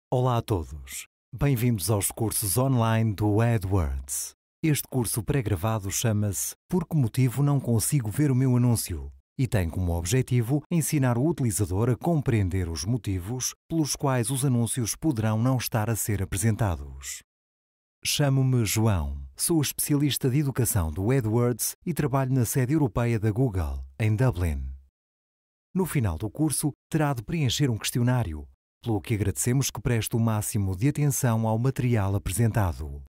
Olá a todos. Bem-vindos aos cursos online do AdWords. Este curso pré-gravado chama-se Por que motivo não consigo ver o meu anúncio? E tem como objetivo ensinar o utilizador a compreender os motivos pelos quais os anúncios poderão não estar a ser apresentados. Chamo-me João, sou especialista de educação do AdWords e trabalho na sede europeia da Google, em Dublin. No final do curso, terá de preencher um questionário, pelo que agradecemos que preste o máximo de atenção ao material apresentado.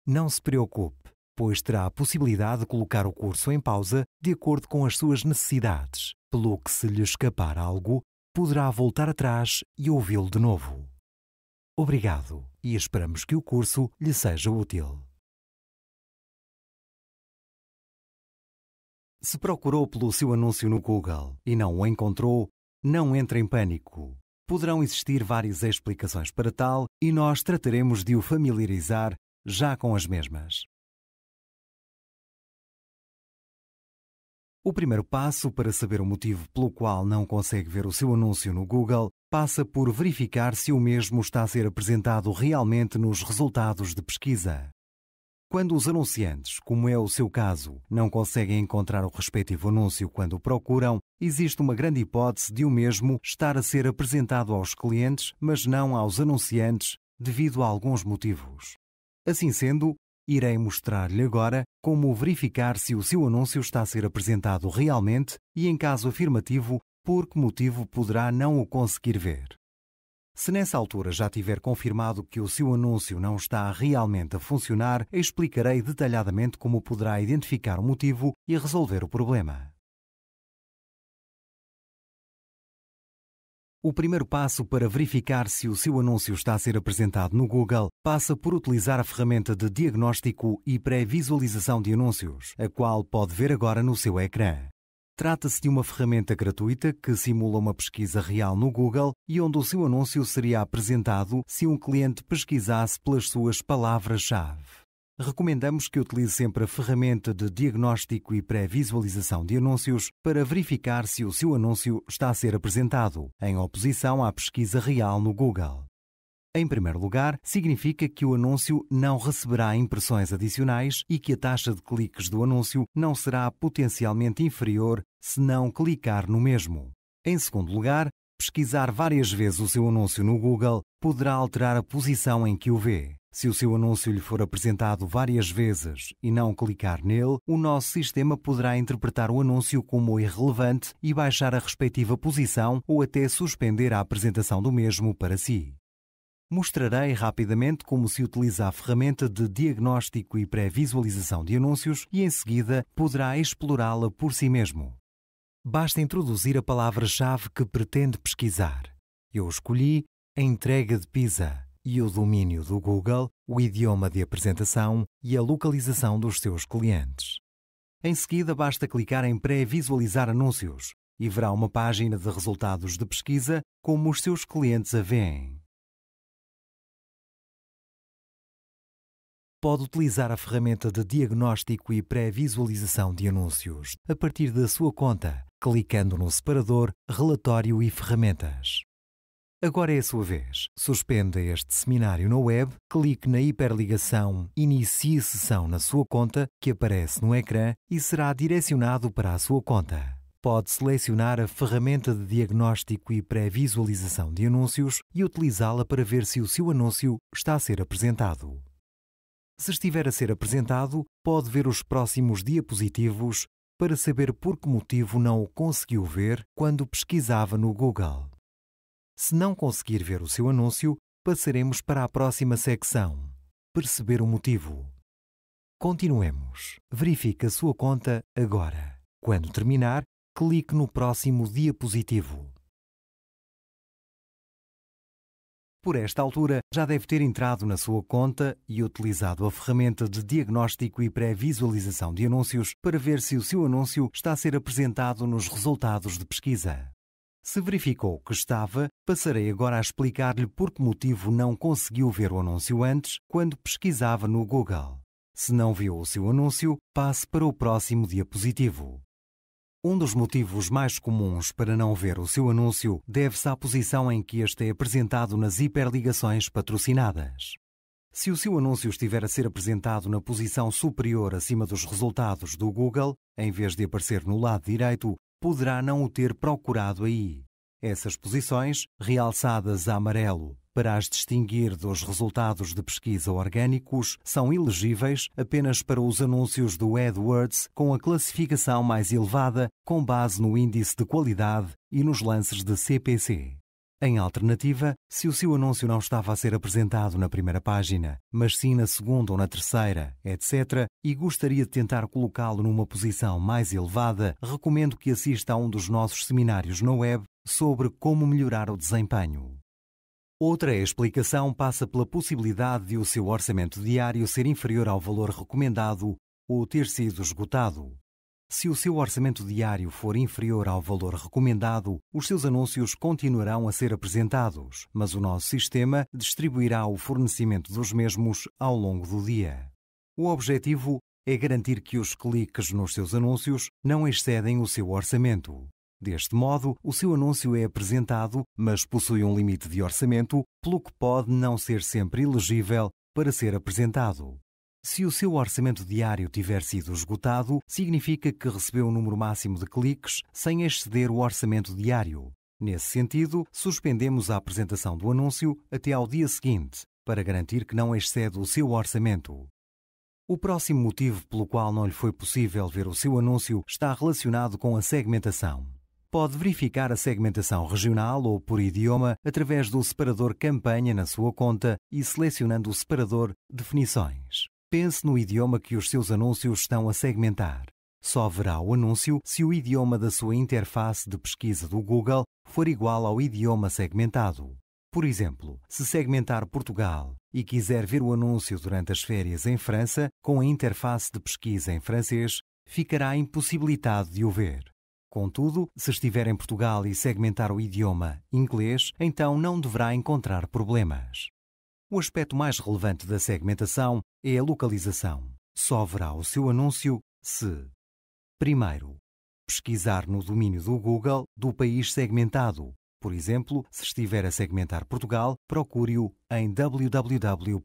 Não se preocupe, pois terá a possibilidade de colocar o curso em pausa de acordo com as suas necessidades, pelo que se lhe escapar algo, poderá voltar atrás e ouvi-lo de novo. Obrigado e esperamos que o curso lhe seja útil. Se procurou pelo seu anúncio no Google e não o encontrou, não entre em pânico. Poderão existir várias explicações para tal e nós trataremos de o familiarizar já com as mesmas. O primeiro passo para saber o motivo pelo qual não consegue ver o seu anúncio no Google passa por verificar se o mesmo está a ser apresentado realmente nos resultados de pesquisa. Quando os anunciantes, como é o seu caso, não conseguem encontrar o respectivo anúncio quando o procuram, existe uma grande hipótese de o mesmo estar a ser apresentado aos clientes, mas não aos anunciantes, devido a alguns motivos. Assim sendo, irei mostrar-lhe agora como verificar se o seu anúncio está a ser apresentado realmente e, em caso afirmativo, por que motivo poderá não o conseguir ver. Se nessa altura já tiver confirmado que o seu anúncio não está realmente a funcionar, explicarei detalhadamente como poderá identificar o motivo e resolver o problema. O primeiro passo para verificar se o seu anúncio está a ser apresentado no Google passa por utilizar a ferramenta de diagnóstico e pré-visualização de anúncios, a qual pode ver agora no seu ecrã. Trata-se de uma ferramenta gratuita que simula uma pesquisa real no Google e onde o seu anúncio seria apresentado se um cliente pesquisasse pelas suas palavras-chave. Recomendamos que utilize sempre a ferramenta de diagnóstico e pré-visualização de anúncios para verificar se o seu anúncio está a ser apresentado, em oposição à pesquisa real no Google. Em primeiro lugar, significa que o anúncio não receberá impressões adicionais e que a taxa de cliques do anúncio não será potencialmente inferior se não clicar no mesmo. Em segundo lugar, pesquisar várias vezes o seu anúncio no Google poderá alterar a posição em que o vê. Se o seu anúncio lhe for apresentado várias vezes e não clicar nele, o nosso sistema poderá interpretar o anúncio como irrelevante e baixar a respectiva posição ou até suspender a apresentação do mesmo para si. Mostrarei rapidamente como se utiliza a ferramenta de diagnóstico e pré-visualização de anúncios e, em seguida, poderá explorá-la por si mesmo. Basta introduzir a palavra-chave que pretende pesquisar. Eu escolhi a entrega de pizza e o domínio do Google, o idioma de apresentação e a localização dos seus clientes. Em seguida, basta clicar em pré-visualizar anúncios e verá uma página de resultados de pesquisa como os seus clientes a veem. Pode utilizar a ferramenta de diagnóstico e pré-visualização de anúncios a partir da sua conta, clicando no separador Relatório e Ferramentas. Agora é a sua vez. Suspenda este seminário na web, clique na hiperligação Inicie sessão na sua conta, que aparece no ecrã, e será direcionado para a sua conta. Pode selecionar a ferramenta de diagnóstico e pré-visualização de anúncios e utilizá-la para ver se o seu anúncio está a ser apresentado. Se estiver a ser apresentado, pode ver os próximos diapositivos para saber por que motivo não o conseguiu ver quando pesquisava no Google. Se não conseguir ver o seu anúncio, passaremos para a próxima secção. Perceber o motivo. Continuemos. Verifique a sua conta agora. Quando terminar, clique no próximo diapositivo. Por esta altura, já deve ter entrado na sua conta e utilizado a ferramenta de diagnóstico e pré-visualização de anúncios para ver se o seu anúncio está a ser apresentado nos resultados de pesquisa. Se verificou que estava, passarei agora a explicar-lhe por que motivo não conseguiu ver o anúncio antes, quando pesquisava no Google. Se não viu o seu anúncio, passe para o próximo diapositivo. Um dos motivos mais comuns para não ver o seu anúncio deve-se à posição em que este é apresentado nas hiperligações patrocinadas. Se o seu anúncio estiver a ser apresentado na posição superior acima dos resultados do Google, em vez de aparecer no lado direito, poderá não o ter procurado aí. Essas posições, realçadas a amarelo para as distinguir dos resultados de pesquisa orgânicos, são elegíveis apenas para os anúncios do AdWords com a classificação mais elevada com base no índice de qualidade e nos lances de CPC. Em alternativa, se o seu anúncio não estava a ser apresentado na primeira página, mas sim na segunda ou na terceira, etc., e gostaria de tentar colocá-lo numa posição mais elevada, recomendo que assista a um dos nossos seminários na web sobre como melhorar o desempenho. Outra explicação passa pela possibilidade de o seu orçamento diário ser inferior ao valor recomendado ou ter sido esgotado. Se o seu orçamento diário for inferior ao valor recomendado, os seus anúncios continuarão a ser apresentados, mas o nosso sistema distribuirá o fornecimento dos mesmos ao longo do dia. O objetivo é garantir que os cliques nos seus anúncios não excedem o seu orçamento. Deste modo, o seu anúncio é apresentado, mas possui um limite de orçamento, pelo que pode não ser sempre elegível para ser apresentado. Se o seu orçamento diário tiver sido esgotado, significa que recebeu o número máximo de cliques sem exceder o orçamento diário. Nesse sentido, suspendemos a apresentação do anúncio até ao dia seguinte, para garantir que não excede o seu orçamento. O próximo motivo pelo qual não lhe foi possível ver o seu anúncio está relacionado com a segmentação. Pode verificar a segmentação regional ou por idioma através do separador Campanha na sua conta e selecionando o separador Definições. Pense no idioma que os seus anúncios estão a segmentar. Só verá o anúncio se o idioma da sua interface de pesquisa do Google for igual ao idioma segmentado. Por exemplo, se segmentar Portugal e quiser ver o anúncio durante as férias em França, com a interface de pesquisa em francês, ficará impossibilitado de o ver. Contudo, se estiver em Portugal e segmentar o idioma inglês, então não deverá encontrar problemas. O aspecto mais relevante da segmentação é a localização. Só verá o seu anúncio se: primeiro, pesquisar no domínio do Google do país segmentado. Por exemplo, se estiver a segmentar Portugal, procure-o em www.google.pt.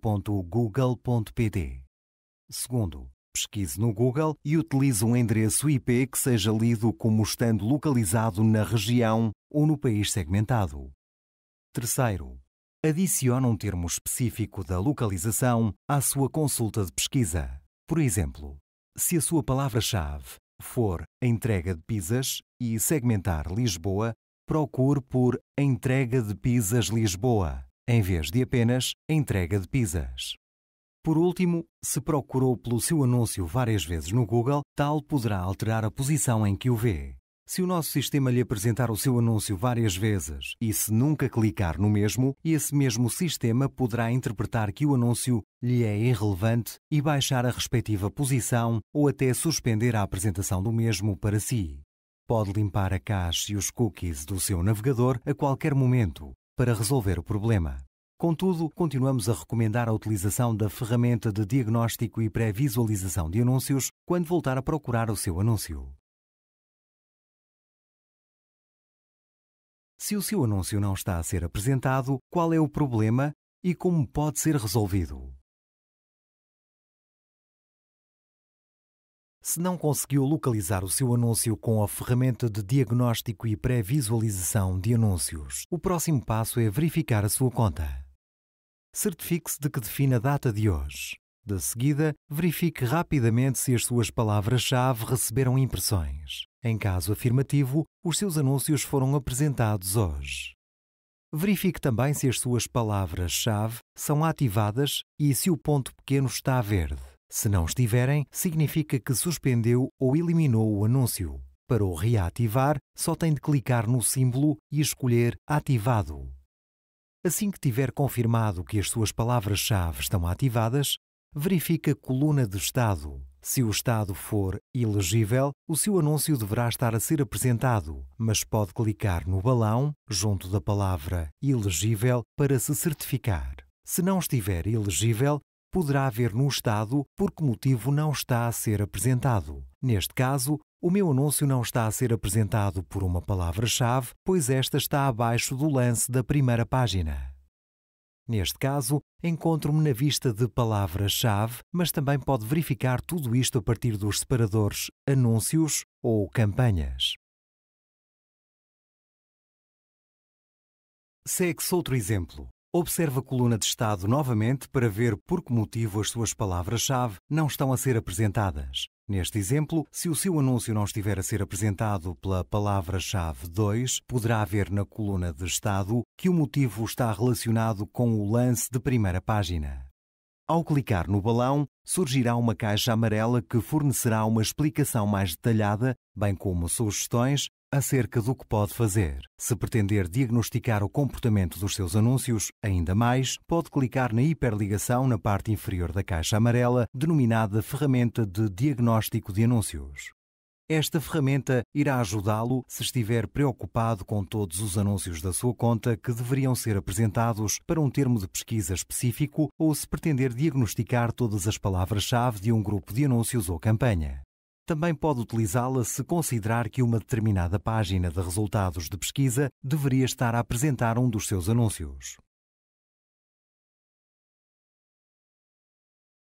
Segundo, pesquise no Google e utilize um endereço IP que seja lido como estando localizado na região ou no país segmentado. Terceiro, adicione um termo específico da localização à sua consulta de pesquisa. Por exemplo, se a sua palavra-chave for entrega de pizzas e segmentar Lisboa, procure por entrega de pizzas Lisboa, em vez de apenas entrega de pizzas. Por último, se procurou pelo seu anúncio várias vezes no Google, tal poderá alterar a posição em que o vê. Se o nosso sistema lhe apresentar o seu anúncio várias vezes e se nunca clicar no mesmo, esse mesmo sistema poderá interpretar que o anúncio lhe é irrelevante e baixar a respectiva posição ou até suspender a apresentação do mesmo para si. Pode limpar a cache e os cookies do seu navegador a qualquer momento para resolver o problema. Contudo, continuamos a recomendar a utilização da ferramenta de diagnóstico e pré-visualização de anúncios quando voltar a procurar o seu anúncio. Se o seu anúncio não está a ser apresentado, qual é o problema e como pode ser resolvido? Se não conseguiu localizar o seu anúncio com a ferramenta de diagnóstico e pré-visualização de anúncios, o próximo passo é verificar a sua conta. Certifique-se de que define a data de hoje. De seguida, verifique rapidamente se as suas palavras-chave receberam impressões. Em caso afirmativo, os seus anúncios foram apresentados hoje. Verifique também se as suas palavras-chave são ativadas e se o ponto pequeno está verde. Se não estiverem, significa que suspendeu ou eliminou o anúncio. Para o reativar, só tem de clicar no símbolo e escolher Ativado. Assim que tiver confirmado que as suas palavras-chave estão ativadas, verifique a coluna de estado. Se o estado for elegível, o seu anúncio deverá estar a ser apresentado, mas pode clicar no balão, junto da palavra elegível, para se certificar. Se não estiver elegível, poderá ver no estado por que motivo não está a ser apresentado. Neste caso, O meu anúncio não está a ser apresentado por uma palavra-chave, pois esta está abaixo do lance da primeira página. Neste caso, encontro-me na vista de palavra-chave, mas também pode verificar tudo isto a partir dos separadores Anúncios ou Campanhas. Segue-se outro exemplo. Observe a coluna de estado novamente para ver por que motivo as suas palavras-chave não estão a ser apresentadas. Neste exemplo, se o seu anúncio não estiver a ser apresentado pela palavra-chave 2, poderá ver na coluna de estado que o motivo está relacionado com o lance de primeira página. Ao clicar no balão, surgirá uma caixa amarela que fornecerá uma explicação mais detalhada, bem como sugestões acerca do que pode fazer. Se pretender diagnosticar o comportamento dos seus anúncios, ainda mais, pode clicar na hiperligação na parte inferior da caixa amarela, denominada Ferramenta de Diagnóstico de Anúncios. Esta ferramenta irá ajudá-lo se estiver preocupado com todos os anúncios da sua conta que deveriam ser apresentados para um termo de pesquisa específico ou se pretender diagnosticar todas as palavras-chave de um grupo de anúncios ou campanha. Também pode utilizá-la se considerar que uma determinada página de resultados de pesquisa deveria estar a apresentar um dos seus anúncios.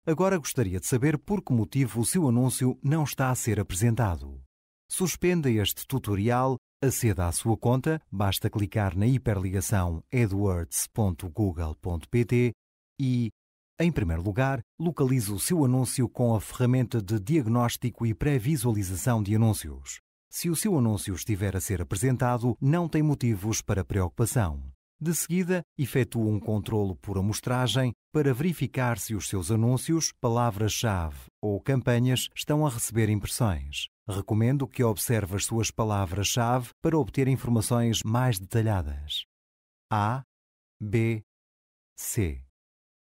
Agora gostaria de saber por que motivo o seu anúncio não está a ser apresentado. Suspenda este tutorial, aceda à sua conta, basta clicar na hiperligação adwords.google.pt e, em primeiro lugar, localize o seu anúncio com a ferramenta de diagnóstico e pré-visualização de anúncios. Se o seu anúncio estiver a ser apresentado, não tem motivos para preocupação. De seguida, efetue um controlo por amostragem para verificar se os seus anúncios, palavras-chave ou campanhas estão a receber impressões. Recomendo que observe as suas palavras-chave para obter informações mais detalhadas. A, B, C.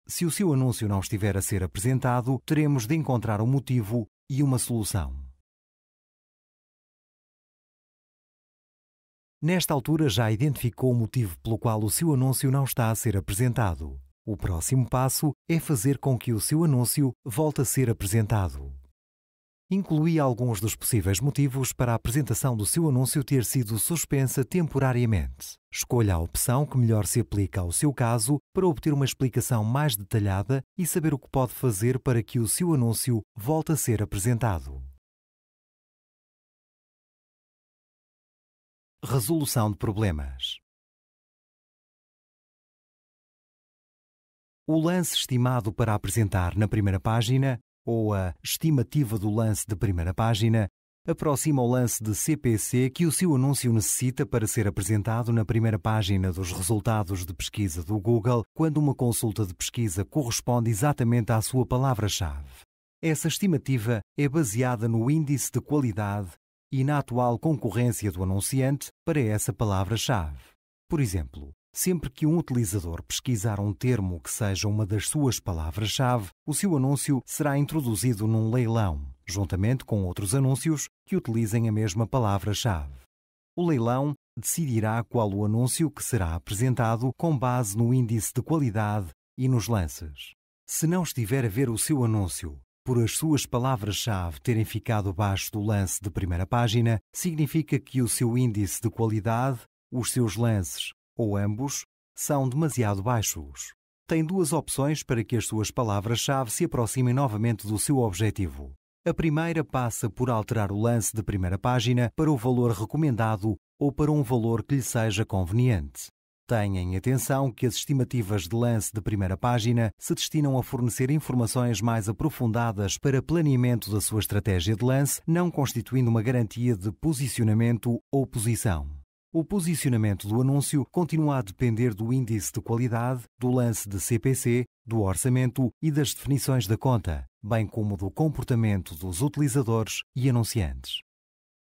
Se o seu anúncio não estiver a ser apresentado, teremos de encontrar um motivo e uma solução. Nesta altura já identificou o motivo pelo qual o seu anúncio não está a ser apresentado. O próximo passo é fazer com que o seu anúncio volte a ser apresentado. Inclui alguns dos possíveis motivos para a apresentação do seu anúncio ter sido suspensa temporariamente. Escolha a opção que melhor se aplica ao seu caso para obter uma explicação mais detalhada e saber o que pode fazer para que o seu anúncio volte a ser apresentado. Resolução de problemas. O lance estimado para apresentar na primeira página, ou a estimativa do lance de primeira página, aproxima o lance de CPC que o seu anúncio necessita para ser apresentado na primeira página dos resultados de pesquisa do Google quando uma consulta de pesquisa corresponde exatamente à sua palavra-chave. Essa estimativa é baseada no índice de qualidade e na atual concorrência do anunciante para essa palavra-chave. Por exemplo, sempre que um utilizador pesquisar um termo que seja uma das suas palavras-chave, o seu anúncio será introduzido num leilão, juntamente com outros anúncios que utilizem a mesma palavra-chave. O leilão decidirá qual o anúncio que será apresentado com base no índice de qualidade e nos lances. Se não estiver a ver o seu anúncio, por as suas palavras-chave terem ficado abaixo do lance de primeira página, significa que o seu índice de qualidade, os seus lances ou ambos são demasiado baixos. Tem duas opções para que as suas palavras-chave se aproximem novamente do seu objetivo. A primeira passa por alterar o lance de primeira página para o valor recomendado ou para um valor que lhe seja conveniente. Tenham atenção que as estimativas de lance de primeira página se destinam a fornecer informações mais aprofundadas para planeamento da sua estratégia de lance, não constituindo uma garantia de posicionamento ou posição. O posicionamento do anúncio continua a depender do índice de qualidade, do lance de CPC, do orçamento e das definições da conta, bem como do comportamento dos utilizadores e anunciantes.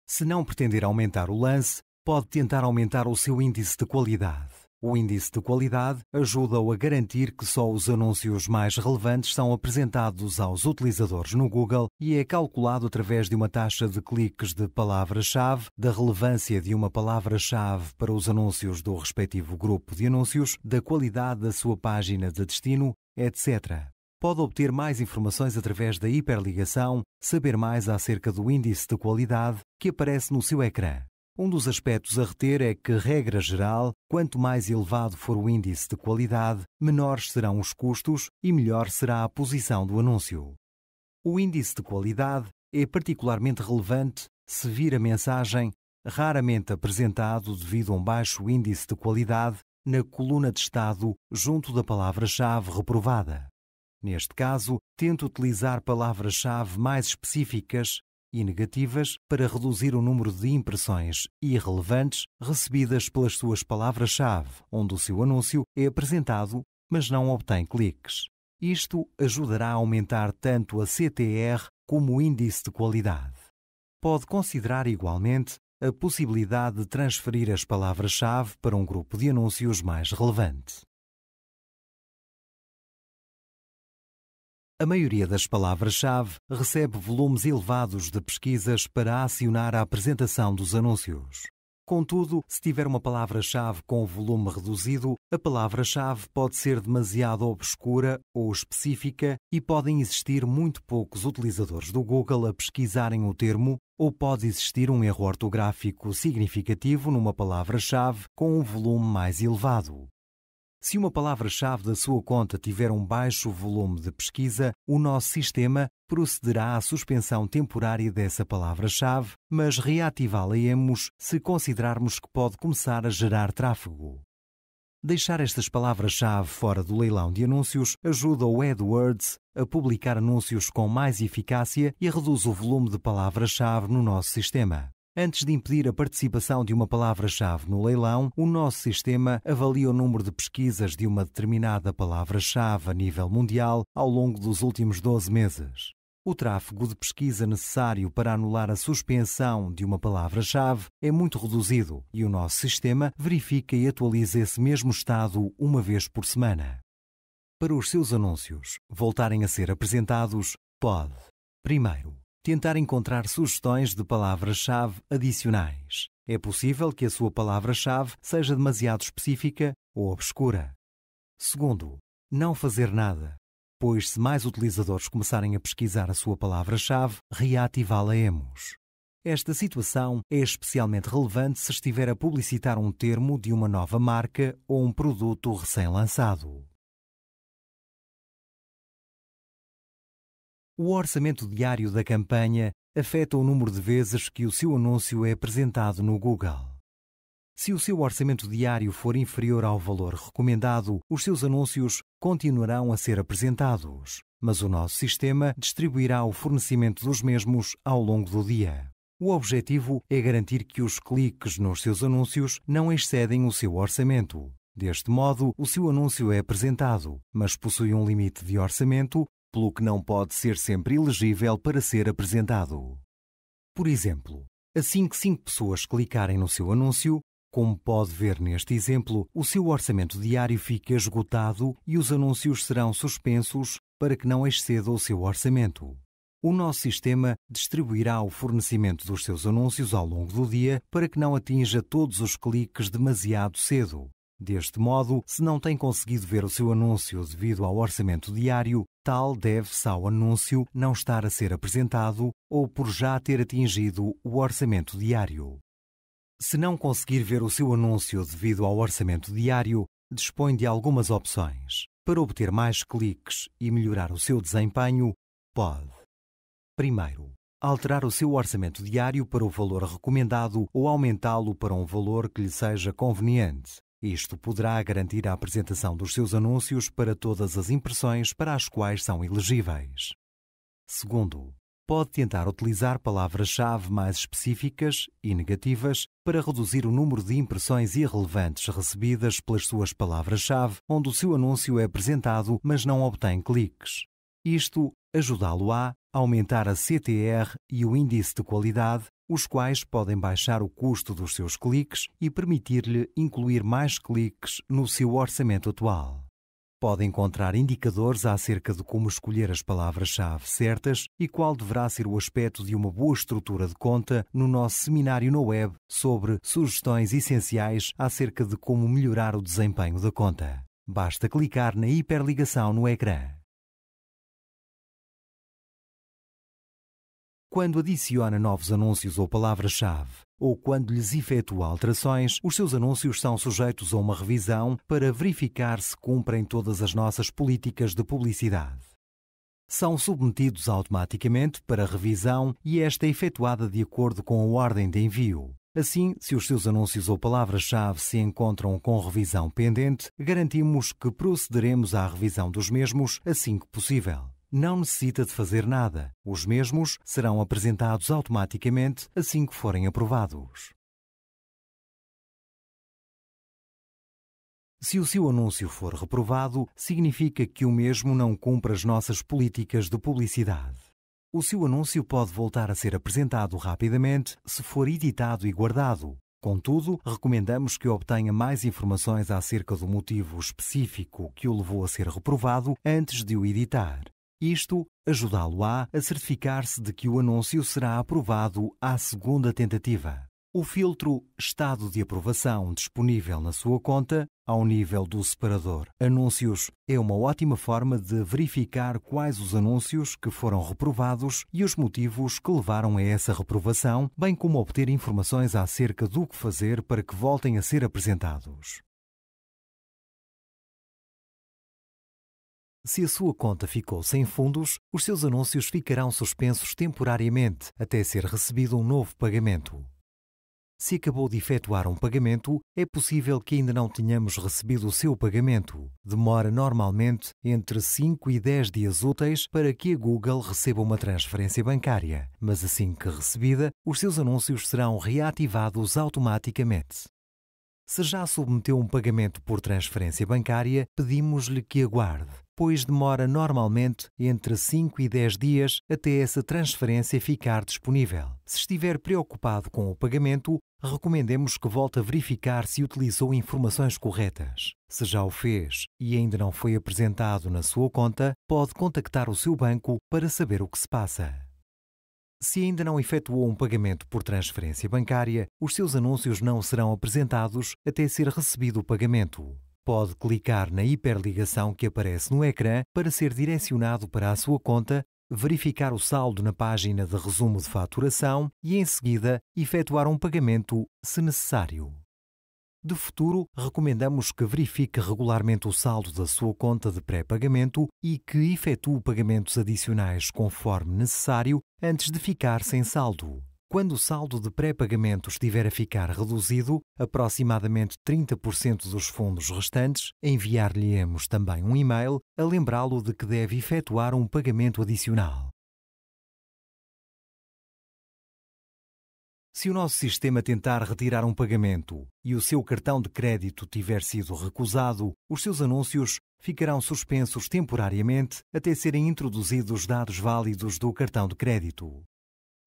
Se não pretender aumentar o lance, pode tentar aumentar o seu índice de qualidade. O índice de qualidade ajuda-o a garantir que só os anúncios mais relevantes são apresentados aos utilizadores no Google e é calculado através de uma taxa de cliques de palavra-chave, da relevância de uma palavra-chave para os anúncios do respectivo grupo de anúncios, da qualidade da sua página de destino, etc. Pode obter mais informações através da hiperligação, saber mais acerca do índice de qualidade que aparece no seu ecrã. Um dos aspectos a reter é que, regra geral, quanto mais elevado for o índice de qualidade, menores serão os custos e melhor será a posição do anúncio. O índice de qualidade é particularmente relevante se vir a mensagem, raramente apresentado devido a um baixo índice de qualidade, na coluna de estado junto da palavra-chave reprovada. Neste caso, tente utilizar palavras-chave mais específicas e negativas para reduzir o número de impressões irrelevantes recebidas pelas suas palavras-chave, onde o seu anúncio é apresentado, mas não obtém cliques. Isto ajudará a aumentar tanto a CTR como o índice de qualidade. Pode considerar igualmente a possibilidade de transferir as palavras-chave para um grupo de anúncios mais relevante. A maioria das palavras-chave recebe volumes elevados de pesquisas para acionar a apresentação dos anúncios. Contudo, se tiver uma palavra-chave com volume reduzido, a palavra-chave pode ser demasiado obscura ou específica e podem existir muito poucos utilizadores do Google a pesquisarem o termo, ou pode existir um erro ortográfico significativo numa palavra-chave com um volume mais elevado. Se uma palavra-chave da sua conta tiver um baixo volume de pesquisa, o nosso sistema procederá à suspensão temporária dessa palavra-chave, mas reativá-la-emos se considerarmos que pode começar a gerar tráfego. Deixar estas palavras-chave fora do leilão de anúncios ajuda o AdWords a publicar anúncios com mais eficácia e reduz o volume de palavras-chave no nosso sistema. Antes de impedir a participação de uma palavra-chave no leilão, o nosso sistema avalia o número de pesquisas de uma determinada palavra-chave a nível mundial ao longo dos últimos 12 meses. O tráfego de pesquisa necessário para anular a suspensão de uma palavra-chave é muito reduzido e o nosso sistema verifica e atualiza esse mesmo estado uma vez por semana. Para os seus anúncios voltarem a ser apresentados, pode, primeiro, tentar encontrar sugestões de palavras-chave adicionais. É possível que a sua palavra-chave seja demasiado específica ou obscura. Segundo, não fazer nada, pois se mais utilizadores começarem a pesquisar a sua palavra-chave, reativá-la-emos. Esta situação é especialmente relevante se estiver a publicitar um termo de uma nova marca ou um produto recém-lançado. O orçamento diário da campanha afeta o número de vezes que o seu anúncio é apresentado no Google. Se o seu orçamento diário for inferior ao valor recomendado, os seus anúncios continuarão a ser apresentados, mas o nosso sistema distribuirá o fornecimento dos mesmos ao longo do dia. O objetivo é garantir que os cliques nos seus anúncios não excedem o seu orçamento. Deste modo, o seu anúncio é apresentado, mas possui um limite de orçamento, pelo que não pode ser sempre elegível para ser apresentado. Por exemplo, assim que 5 pessoas clicarem no seu anúncio, como pode ver neste exemplo, o seu orçamento diário fica esgotado e os anúncios serão suspensos para que não exceda o seu orçamento. O nosso sistema distribuirá o fornecimento dos seus anúncios ao longo do dia para que não atinja todos os cliques demasiado cedo. Deste modo, se não tem conseguido ver o seu anúncio devido ao orçamento diário, tal deve-se ao anúncio não estar a ser apresentado ou por já ter atingido o orçamento diário. Se não conseguir ver o seu anúncio devido ao orçamento diário, dispõe de algumas opções. Para obter mais cliques e melhorar o seu desempenho, pode: primeiro, alterar o seu orçamento diário para o valor recomendado ou aumentá-lo para um valor que lhe seja conveniente. Isto poderá garantir a apresentação dos seus anúncios para todas as impressões para as quais são elegíveis. Segundo, pode tentar utilizar palavras-chave mais específicas e negativas para reduzir o número de impressões irrelevantes recebidas pelas suas palavras-chave, onde o seu anúncio é apresentado, mas não obtém cliques. Isto ajudá-lo-á a aumentar a CTR e o índice de qualidade, os quais podem baixar o custo dos seus cliques e permitir-lhe incluir mais cliques no seu orçamento atual. Pode encontrar indicadores acerca de como escolher as palavras-chave certas e qual deverá ser o aspecto de uma boa estrutura de conta no nosso seminário na web sobre sugestões essenciais acerca de como melhorar o desempenho da conta. Basta clicar na hiperligação no ecrã. Quando adiciona novos anúncios ou palavras-chave, ou quando lhes efetua alterações, os seus anúncios são sujeitos a uma revisão para verificar se cumprem todas as nossas políticas de publicidade. São submetidos automaticamente para revisão e esta é efetuada de acordo com a ordem de envio. Assim, se os seus anúncios ou palavras-chave se encontram com revisão pendente, garantimos que procederemos à revisão dos mesmos assim que possível. Não necessita de fazer nada. Os mesmos serão apresentados automaticamente assim que forem aprovados. Se o seu anúncio for reprovado, significa que o mesmo não cumpre as nossas políticas de publicidade. O seu anúncio pode voltar a ser apresentado rapidamente se for editado e guardado. Contudo, recomendamos que obtenha mais informações acerca do motivo específico que o levou a ser reprovado antes de o editar. Isto ajudá-lo-á a certificar-se de que o anúncio será aprovado à segunda tentativa. O filtro Estado de aprovação disponível na sua conta, ao nível do separador Anúncios, é uma ótima forma de verificar quais os anúncios que foram reprovados e os motivos que levaram a essa reprovação, bem como obter informações acerca do que fazer para que voltem a ser apresentados. Se a sua conta ficou sem fundos, os seus anúncios ficarão suspensos temporariamente até ser recebido um novo pagamento. Se acabou de efetuar um pagamento, é possível que ainda não tenhamos recebido o seu pagamento. Demora normalmente entre 5 e 10 dias úteis para que a Google receba uma transferência bancária, mas assim que recebida, os seus anúncios serão reativados automaticamente. Se já submeteu um pagamento por transferência bancária, pedimos-lhe que aguarde, pois demora normalmente entre 5 e 10 dias até essa transferência ficar disponível. Se estiver preocupado com o pagamento, recomendemos que volte a verificar se utilizou informações corretas. Se já o fez e ainda não foi apresentado na sua conta, pode contactar o seu banco para saber o que se passa. Se ainda não efetuou um pagamento por transferência bancária, os seus anúncios não serão apresentados até ser recebido o pagamento. Pode clicar na hiperligação que aparece no ecrã para ser direcionado para a sua conta, verificar o saldo na página de resumo de faturação e, em seguida, efetuar um pagamento, se necessário. De futuro, recomendamos que verifique regularmente o saldo da sua conta de pré-pagamento e que efetue pagamentos adicionais conforme necessário antes de ficar sem saldo. Quando o saldo de pré-pagamento estiver a ficar reduzido, aproximadamente 30% dos fundos restantes, enviar-lhe-emos também um e-mail a lembrá-lo de que deve efetuar um pagamento adicional. Se o nosso sistema tentar retirar um pagamento e o seu cartão de crédito tiver sido recusado, os seus anúncios ficarão suspensos temporariamente até serem introduzidos dados válidos do cartão de crédito.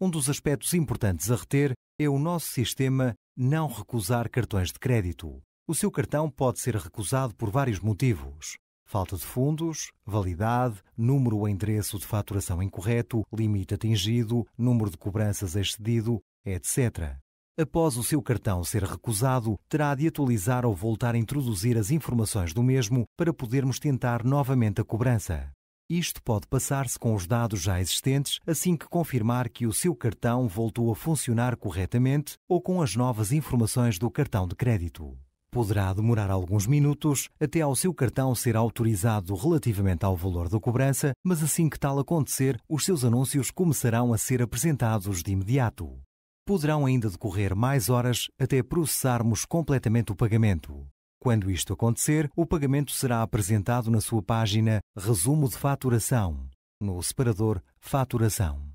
Um dos aspectos importantes a reter é o nosso sistema não recusar cartões de crédito. O seu cartão pode ser recusado por vários motivos: falta de fundos, validade, número ou endereço de faturação incorreto, limite atingido, número de cobranças excedido, etc. Após o seu cartão ser recusado, terá de atualizar ou voltar a introduzir as informações do mesmo para podermos tentar novamente a cobrança. Isto pode passar-se com os dados já existentes assim que confirmar que o seu cartão voltou a funcionar corretamente ou com as novas informações do cartão de crédito. Poderá demorar alguns minutos até ao seu cartão ser autorizado relativamente ao valor da cobrança, mas assim que tal acontecer, os seus anúncios começarão a ser apresentados de imediato. Poderão ainda decorrer mais horas até processarmos completamente o pagamento. Quando isto acontecer, o pagamento será apresentado na sua página Resumo de Faturação, no separador Faturação.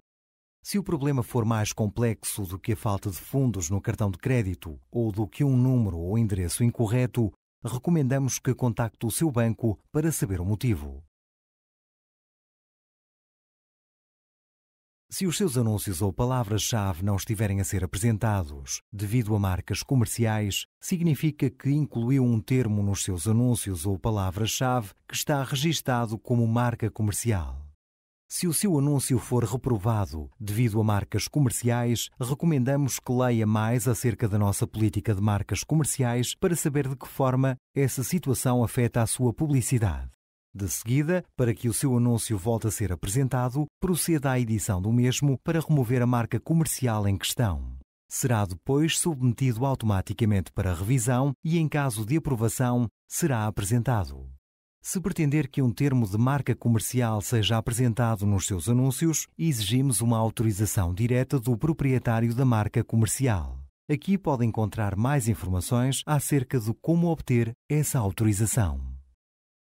Se o problema for mais complexo do que a falta de fundos no cartão de crédito ou do que um número ou endereço incorreto, recomendamos que contacte o seu banco para saber o motivo. Se os seus anúncios ou palavras-chave não estiverem a ser apresentados devido a marcas comerciais, significa que incluiu um termo nos seus anúncios ou palavras-chave que está registado como marca comercial. Se o seu anúncio for reprovado devido a marcas comerciais, recomendamos que leia mais acerca da nossa política de marcas comerciais para saber de que forma essa situação afeta a sua publicidade. De seguida, para que o seu anúncio volte a ser apresentado, proceda à edição do mesmo para remover a marca comercial em questão. Será depois submetido automaticamente para revisão e, em caso de aprovação, será apresentado. Se pretender que um termo de marca comercial seja apresentado nos seus anúncios, exigimos uma autorização direta do proprietário da marca comercial. Aqui pode encontrar mais informações acerca de como obter essa autorização.